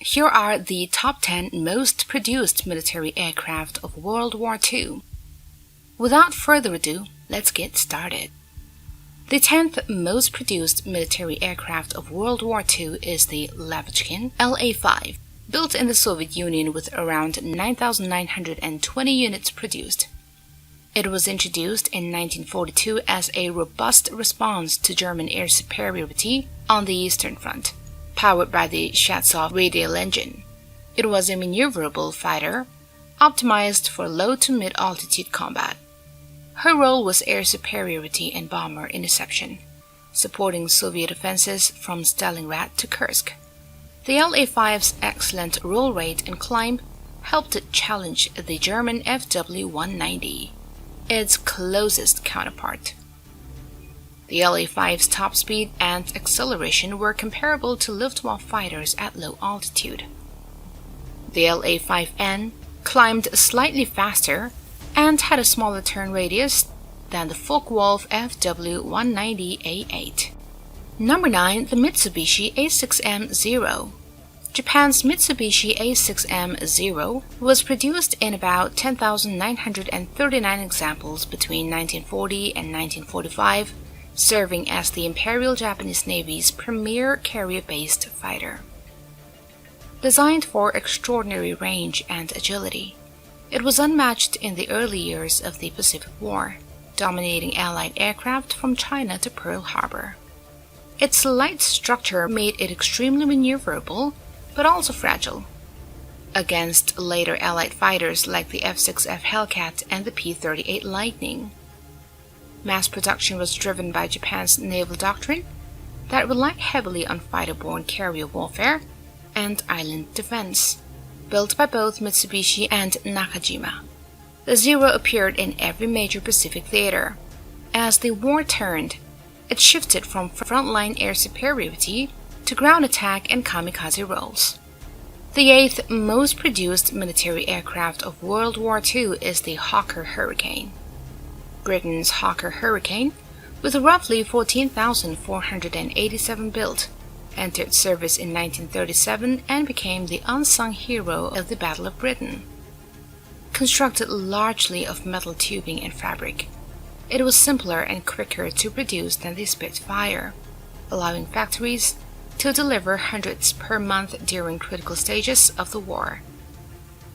Here are the top 10 most produced military aircraft of World War II. Without further ado, let's get started. The 10th most produced military aircraft of World War II is the Lavochkin La-5, built in the Soviet Union with around 9,920 units produced. It was introduced in 1942 as a robust response to German air superiority on the Eastern Front, powered by the Shturmovik radial engine. It was a maneuverable fighter, optimized for low to mid-altitude combat. Her role was air superiority and bomber interception, supporting Soviet offensives from Stalingrad to Kursk. The La-5's excellent roll rate and climb helped it challenge the German WWII, its closest counterpart. The La-5's top speed and acceleration were comparable to Luftwaffe fighters at low altitude. The La-5N climbed slightly faster and had a smaller turn radius than the Focke-Wulf Fw 190A8. Number 9. The Mitsubishi A6M Zero. Japan's Mitsubishi A6M Zero was produced in about 10,939 examples between 1940 and 1945, serving as the Imperial Japanese Navy's premier carrier-based fighter. Designed for extraordinary range and agility, it was unmatched in the early years of the Pacific War, dominating Allied aircraft from China to Pearl Harbor. Its light structure made it extremely maneuverable, but also fragile, against later Allied fighters like the F-6F Hellcat and the P-38 Lightning. Mass production was driven by Japan's naval doctrine that relied heavily on fighter-borne carrier warfare and island defense, built by both Mitsubishi and Nakajima. The Zero appeared in every major Pacific theater. As the war turned, it shifted from frontline air superiority to ground attack and kamikaze roles. The 8th most produced military aircraft of World War II is the Hawker Hurricane. Britain's Hawker Hurricane, with roughly 14,487 built, entered service in 1937 and became the unsung hero of the Battle of Britain. Constructed largely of metal tubing and fabric, it was simpler and quicker to produce than the Spitfire, allowing factories to deliver hundreds per month during critical stages of the war.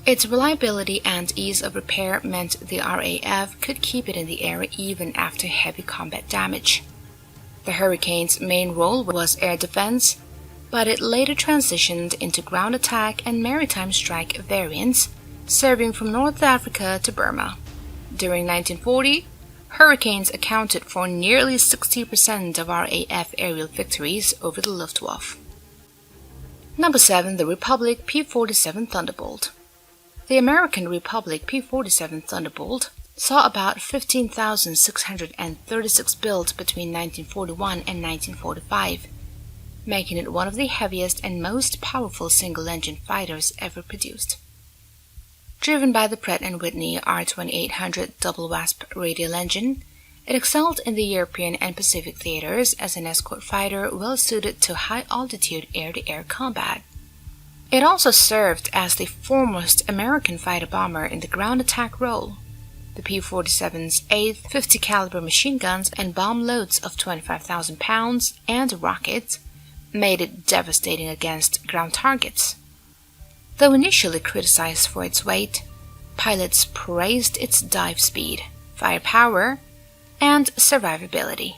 Its reliability and ease of repair meant the RAF could keep it in the air even after heavy combat damage. The Hurricane's main role was air defense, but it later transitioned into ground attack and maritime strike variants, serving from North Africa to Burma. During 1940, Hurricanes accounted for nearly 60% of RAF aerial victories over the Luftwaffe. Number 7. The Republic P-47 Thunderbolt. The American Republic P-47 Thunderbolt saw about 15,636 built between 1941 and 1945, making it one of the heaviest and most powerful single-engine fighters ever produced. Driven by the Pratt & Whitney R2800 double WASP radial engine, it excelled in the European and Pacific theaters as an escort fighter well-suited to high-altitude air-to-air combat. It also served as the foremost American fighter-bomber in the ground attack role. The P-47's 8th 50 caliber machine guns and bomb loads of 25,000 pounds and rockets made it devastating against ground targets. Though initially criticized for its weight, pilots praised its dive speed, firepower, and survivability.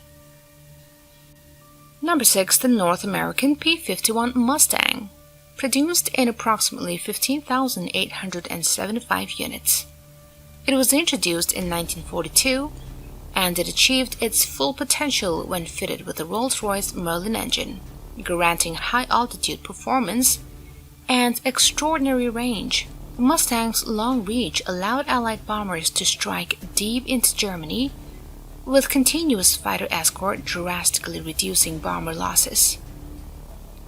Number 6. The North American P-51 Mustang, produced in approximately 15,875 units. It was introduced in 1942, and it achieved its full potential when fitted with the Rolls-Royce Merlin engine, granting high-altitude performance and extraordinary range. The Mustang's long reach allowed Allied bombers to strike deep into Germany, with continuous fighter escort drastically reducing bomber losses.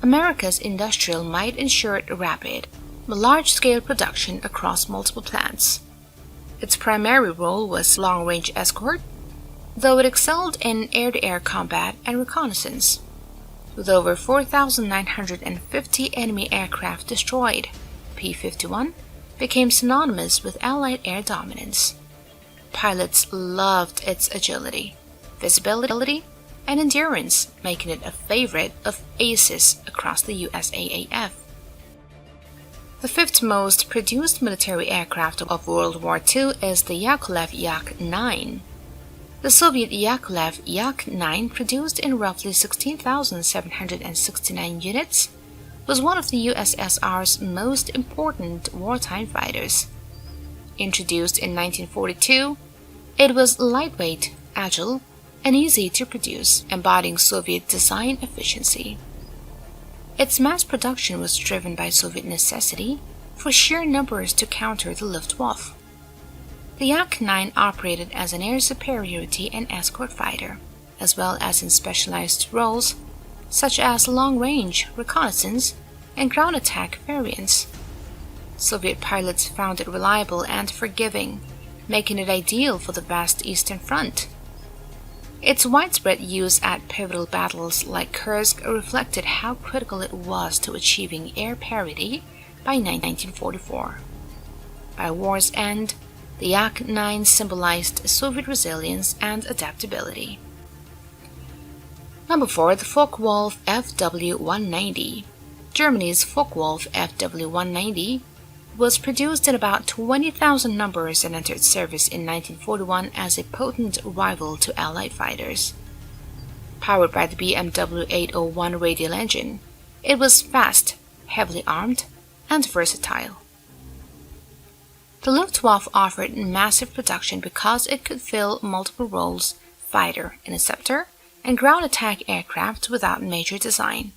America's industrial might ensured rapid, but large-scale production across multiple plants. Its primary role was long-range escort, though it excelled in air-to-air combat and reconnaissance. With over 4,950 enemy aircraft destroyed, the P-51 became synonymous with Allied air dominance. Pilots loved its agility, visibility, and endurance, making it a favorite of aces across the USAAF. The fifth most produced military aircraft of World War II is the Yakovlev Yak-9. The Soviet Yakovlev Yak-9, produced in roughly 16,769 units, was one of the USSR's most important wartime fighters. Introduced in 1942, it was lightweight, agile, and easy to produce, embodying Soviet design efficiency. Its mass production was driven by Soviet necessity for sheer numbers to counter the Luftwaffe. The Yak-9 operated as an air superiority and escort fighter, as well as in specialized roles such as long-range, reconnaissance, and ground attack variants. Soviet pilots found it reliable and forgiving, making it ideal for the vast Eastern Front. Its widespread use at pivotal battles like Kursk reflected how critical it was to achieving air parity by 1944. By war's end, the Yak-9 symbolized Soviet resilience and adaptability. Number 4. The Focke-Wulf Fw-190. Germany's Focke-Wulf Fw-190 was produced in about 20,000 numbers and entered service in 1941 as a potent rival to Allied fighters. Powered by the BMW 801 radial engine, it was fast, heavily armed, and versatile. The Luftwaffe offered massive production because it could fill multiple roles: fighter, interceptor, and ground attack aircraft without major design.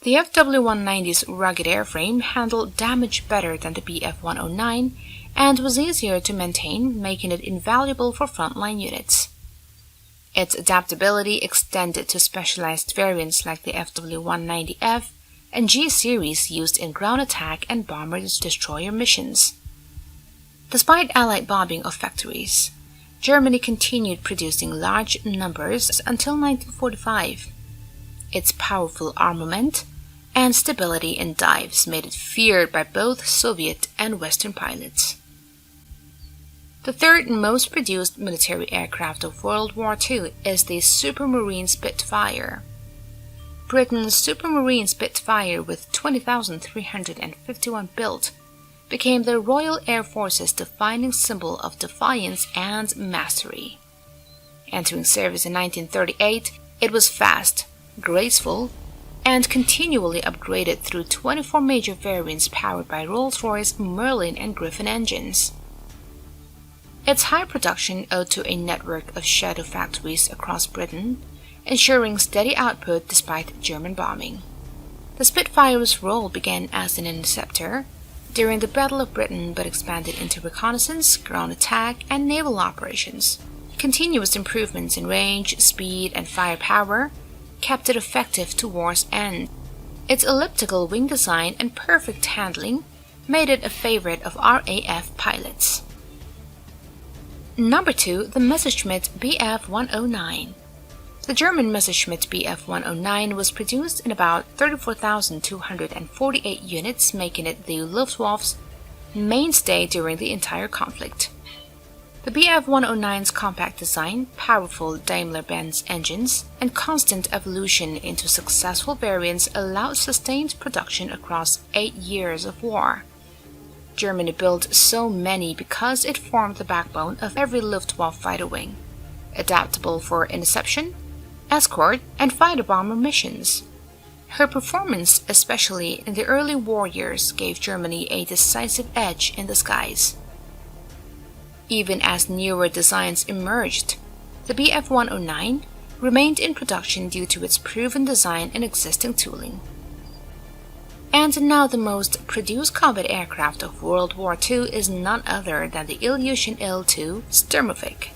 The Fw-190's rugged airframe handled damage better than the Bf-109 and was easier to maintain, making it invaluable for frontline units. Its adaptability extended to specialized variants like the Fw-190F and G series used in ground attack and bomber-destroyer missions. Despite Allied bombing of factories, Germany continued producing large numbers until 1945. Its powerful armament and stability in dives made it feared by both Soviet and Western pilots. The third most produced military aircraft of World War II is the Supermarine Spitfire. Britain's Supermarine Spitfire, with 20,351 built, became the Royal Air Force's defining symbol of defiance and mastery. Entering service in 1938, it was fast, graceful, and continually upgraded through 24 major variants powered by Rolls-Royce, Merlin, and Griffin engines. Its high production owed to a network of shadow factories across Britain, ensuring steady output despite German bombing. The Spitfire's role began as an interceptor during the Battle of Britain, but expanded into reconnaissance, ground attack, and naval operations. Continuous improvements in range, speed, and firepower kept it effective to war's end. Its elliptical wing design and perfect handling made it a favorite of RAF pilots. Number 2. The Messerschmitt Bf-109. The German Messerschmitt Bf-109 was produced in about 34,248 units, making it the Luftwaffe's mainstay during the entire conflict. The Bf-109's compact design, powerful Daimler-Benz engines, and constant evolution into successful variants allowed sustained production across 8 years of war. Germany built so many because it formed the backbone of every Luftwaffe fighter wing, adaptable for interception, escort, and fighter-bomber missions. Her performance, especially in the early war years, gave Germany a decisive edge in the skies. Even as newer designs emerged, the Bf-109 remained in production due to its proven design and existing tooling. And now the most produced combat aircraft of World War II is none other than the Ilyushin Il-2 Shturmovik.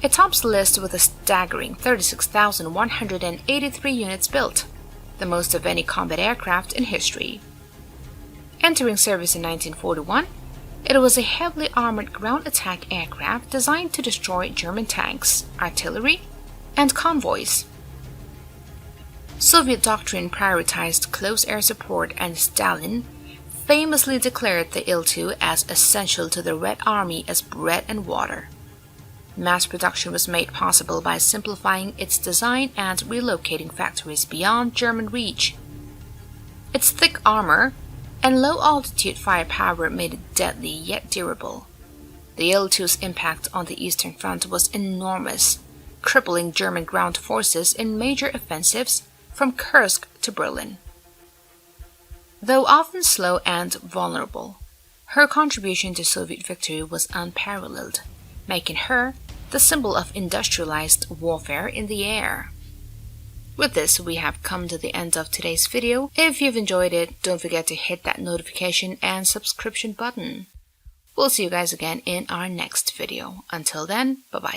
It tops the list with a staggering 36,183 units built, the most of any combat aircraft in history. Entering service in 1941, it was a heavily armored ground attack aircraft designed to destroy German tanks, artillery, and convoys. Soviet doctrine prioritized close air support, and Stalin famously declared the Il-2 as essential to the Red Army as bread and water. Mass production was made possible by simplifying its design and relocating factories beyond German reach. Its thick armor and low-altitude firepower made it deadly yet durable. The Il-2's impact on the Eastern Front was enormous, crippling German ground forces in major offensives from Kursk to Berlin. Though often slow and vulnerable, her contribution to Soviet victory was unparalleled, making her the symbol of industrialized warfare in the air. With this, we have come to the end of today's video. If you've enjoyed it, don't forget to hit that notification and subscription button. We'll see you guys again in our next video. Until then, bye-bye.